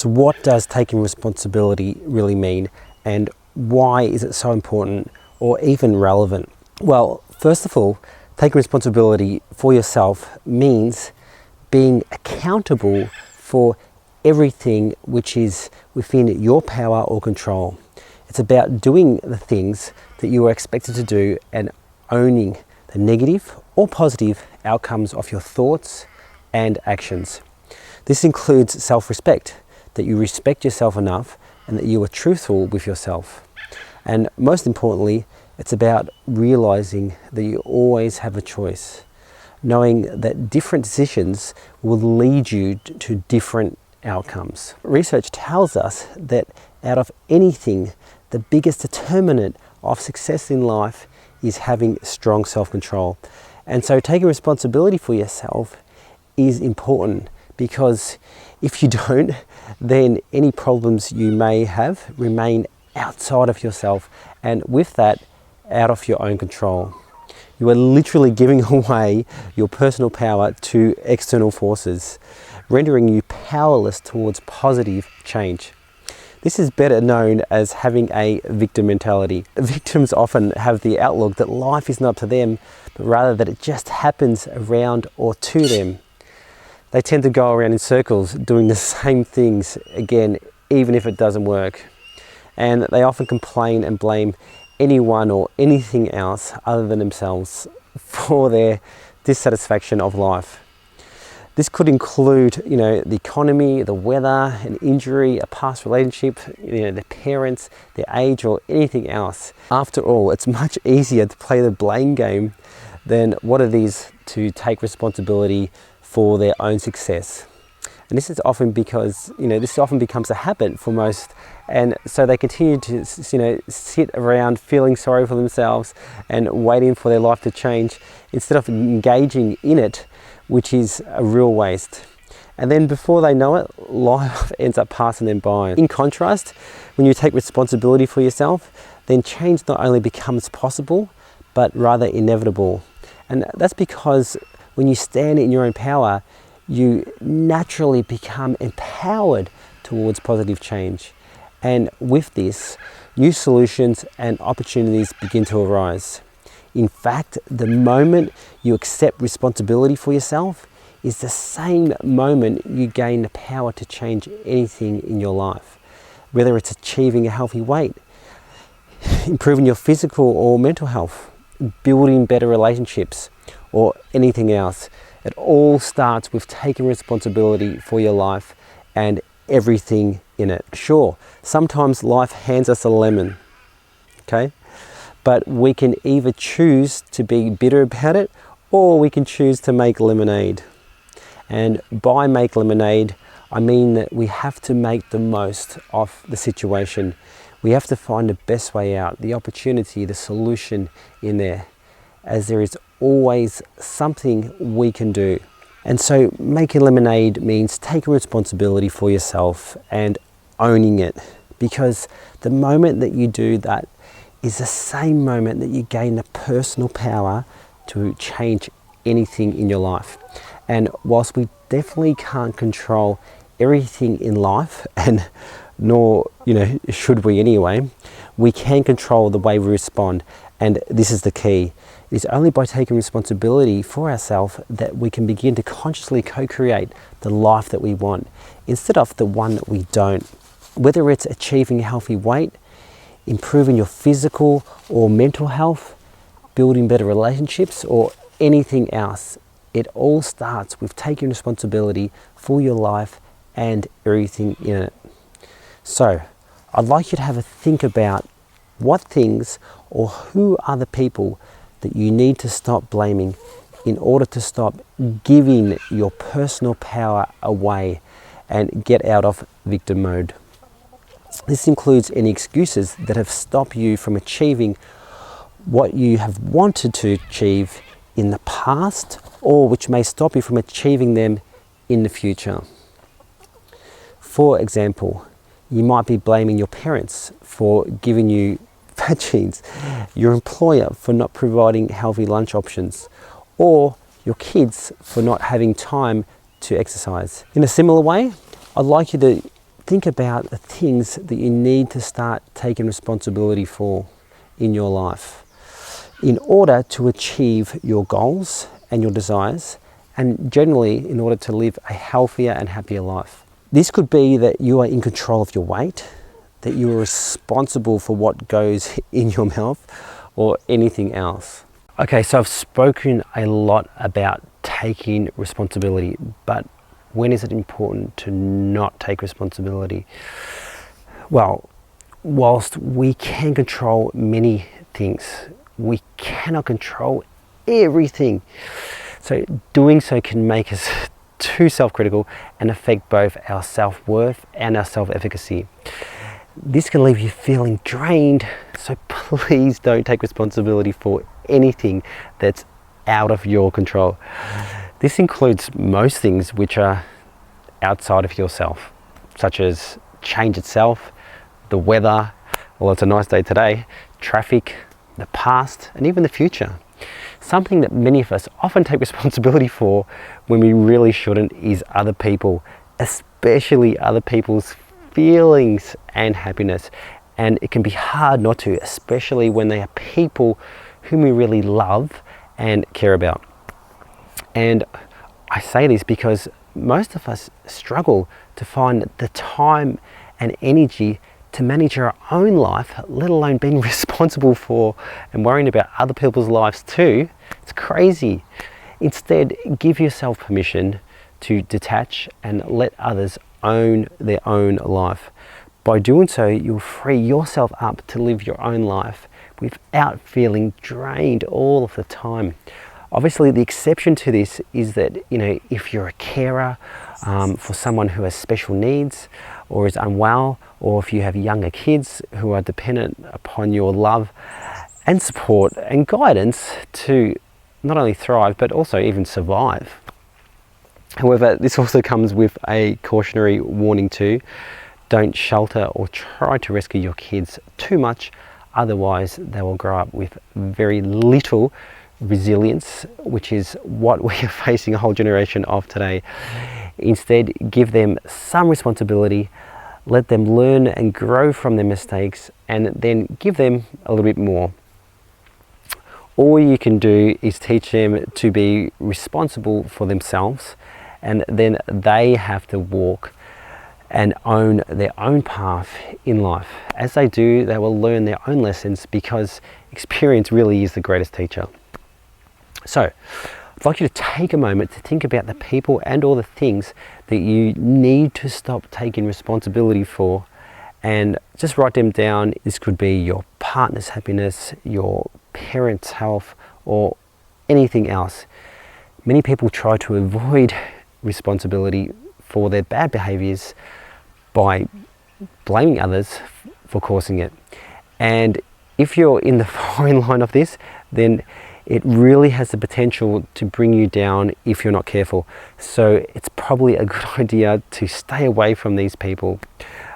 So what does taking responsibility really mean, and why is it so important or even relevant? Well, first of all, taking responsibility for yourself means being accountable for everything which is within your power or control. It's about doing the things that you are expected to do and owning the negative or positive outcomes of your thoughts and actions. This includes self-respect, that you respect yourself enough and that you are truthful with yourself. And most importantly, it's about realizing that you always have a choice, knowing that different decisions will lead you to different outcomes. Research tells us that out of anything, the biggest determinant of success in life is having strong self-control. And so taking responsibility for yourself is important, because if you don't, then any problems you may have remain outside of yourself, and with that, out of your own control. You are literally giving away your personal power to external forces, rendering you powerless towards positive change. This is better known as having a victim mentality. Victims often have the outlook that life is not up to them, but rather that it just happens around or to them. They tend to go around in circles doing the same things again, even if it doesn't work. And they often complain and blame anyone or anything else other than themselves for their dissatisfaction of life. This could include, the economy, the weather, an injury, a past relationship, their parents, their age, or anything else. After all, it's much easier to play the blame game than what it is to take responsibility for their own success. And this is often because, this often becomes a habit for most, and so they continue to, sit around feeling sorry for themselves and waiting for their life to change instead of engaging in it, which is a real waste. And then before they know it, life ends up passing them by. In contrast, when you take responsibility for yourself, then change not only becomes possible, but rather inevitable. And that's because when you stand in your own power, you naturally become empowered towards positive change. And with this, new solutions and opportunities begin to arise. In fact, the moment you accept responsibility for yourself is the same moment you gain the power to change anything in your life. Whether it's achieving a healthy weight, improving your physical or mental health, building better relationships, or anything else. It all starts with taking responsibility for your life and everything in it. Sure, sometimes life hands us a lemon, okay? But we can either choose to be bitter about it, or we can choose to make lemonade. And by make lemonade, I mean that we have to make the most of the situation. We have to find the best way out, the opportunity, the solution in there, as there is always something we can do. And so making lemonade means taking responsibility for yourself and owning it, because the moment that you do that is the same moment that you gain the personal power to change anything in your life. And whilst we definitely can't control everything in life, and nor should we anyway, we can control the way we respond. And this is the key. It is only by taking responsibility for ourselves that we can begin to consciously co-create the life that we want, instead of the one that we don't. Whether it's achieving a healthy weight, improving your physical or mental health, building better relationships, or anything else, it all starts with taking responsibility for your life and everything in it. So, I'd like you to have a think about what things or who are the people that you need to stop blaming in order to stop giving your personal power away and get out of victim mode. This includes any excuses that have stopped you from achieving what you have wanted to achieve in the past, or which may stop you from achieving them in the future. For example, you might be blaming your parents for giving you fat genes, your employer for not providing healthy lunch options, or your kids for not having time to exercise. In a similar way, I'd like you to think about the things that you need to start taking responsibility for in your life in order to achieve your goals and your desires, and generally in order to live a healthier and happier life. This could be that you are in control of your weight, that you are responsible for what goes in your mouth, or anything else. Okay, so I've spoken a lot about taking responsibility, but when is it important to not take responsibility? Well, whilst we can control many things, we cannot control everything. So doing so can make us too self-critical and affect both our self-worth and our self-efficacy. This can leave you feeling drained, so please don't take responsibility for anything that's out of your control. This includes most things which are outside of yourself, such as change itself, the weather, well, it's a nice day today, traffic, the past, and even the future. Something that many of us often take responsibility for when we really shouldn't is other people, especially other people's feelings and happiness. And it can be hard not to, especially when they are people whom we really love and care about. And I say this because most of us struggle to find the time and energy to manage our own life, let alone being responsible for and worrying about other people's lives too. It's crazy. Instead, give yourself permission to detach and let others own their own life. By doing so, you'll free yourself up to live your own life without feeling drained all of the time. Obviously, the exception to this is that, if you're a carer for someone who has special needs or is unwell, or if you have younger kids who are dependent upon your love and support and guidance to not only thrive, but also even survive. However, this also comes with a cautionary warning too. Don't shelter or try to rescue your kids too much, otherwise they will grow up with very little resilience, which is what we are facing a whole generation of today. Instead, give them some responsibility, let them learn and grow from their mistakes, and then give them a little bit more. All you can do is teach them to be responsible for themselves, and then they have to walk and own their own path in life. As they do, they will learn their own lessons, because experience really is the greatest teacher. So, I'd like you to take a moment to think about the people and all the things that you need to stop taking responsibility for, and just write them down. This could be your partner's happiness, your parents' health, or anything else. Many people try to avoid responsibility for their bad behaviors by blaming others for causing it. And if you're in the foreign line of this, then it really has the potential to bring you down if you're not careful. So it's probably a good idea to stay away from these people.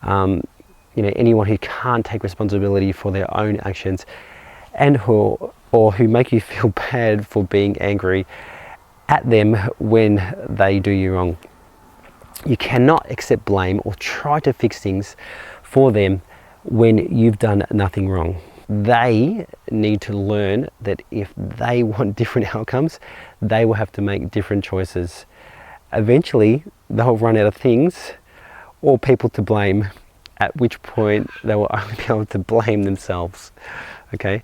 Anyone who can't take responsibility for their own actions, and who make you feel bad for being angry at them when they do you wrong. You cannot accept blame or try to fix things for them when you've done nothing wrong. They need to learn that if they want different outcomes, they will have to make different choices. Eventually, they'll run out of things or people to blame, at which point they will only be able to blame themselves. Okay?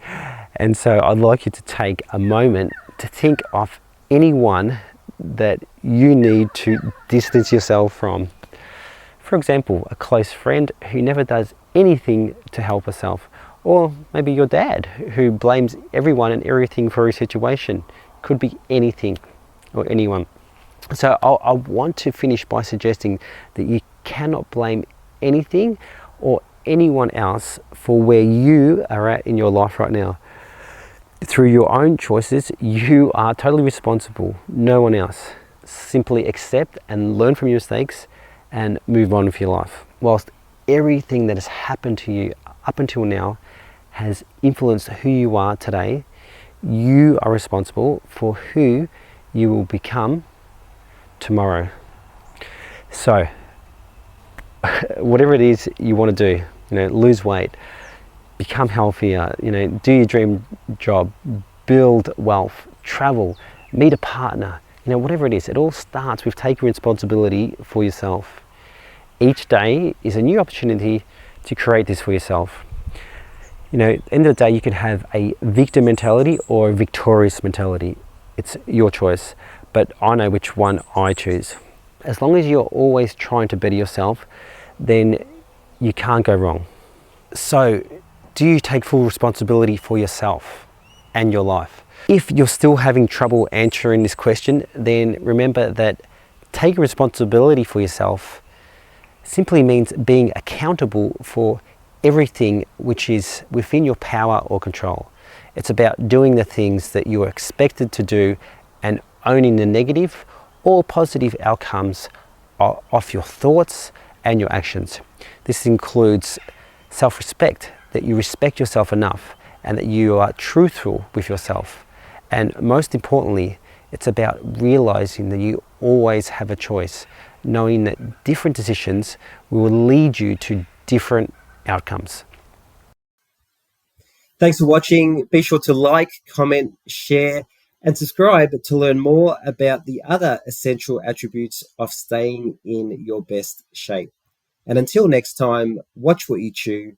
And so I'd like you to take a moment to think of anyone that you need to distance yourself from. For example, a close friend who never does anything to help herself. Or maybe your dad, who blames everyone and everything for his situation. Could be anything or anyone. So I want to finish by suggesting that you cannot blame anything or anyone else for where you are at in your life right now. Through your own choices, you are totally responsible, no one else. Simply accept and learn from your mistakes and move on with your life. Whilst everything that has happened to you up until now has influenced who you are today, you are responsible for who you will become tomorrow. So, whatever it is you want to do, lose weight, become healthier, do your dream job, build wealth, travel, meet a partner, whatever it is, it all starts with taking responsibility for yourself. Each day is a new opportunity to create this for yourself. At the end of the day, you can have a victim mentality or a victorious mentality. It's your choice, but I know which one I choose. As long as you're always trying to better yourself, then you can't go wrong. So, do you take full responsibility for yourself and your life? If you're still having trouble answering this question, then remember that taking responsibility for yourself simply means being accountable for everything which is within your power or control. It's about doing the things that you are expected to do and owning the negative or positive outcomes of your thoughts and your actions. This includes self-respect, that you respect yourself enough and that you are truthful with yourself. And most importantly, it's about realizing that you always have a choice, knowing that different decisions will lead you to different outcomes. Thanks for watching. Be sure to like, comment, share, and subscribe to learn more about the other essential attributes of staying in your best shape. And until next time, watch what you chew,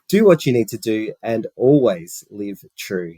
do what you need to do, and always live true.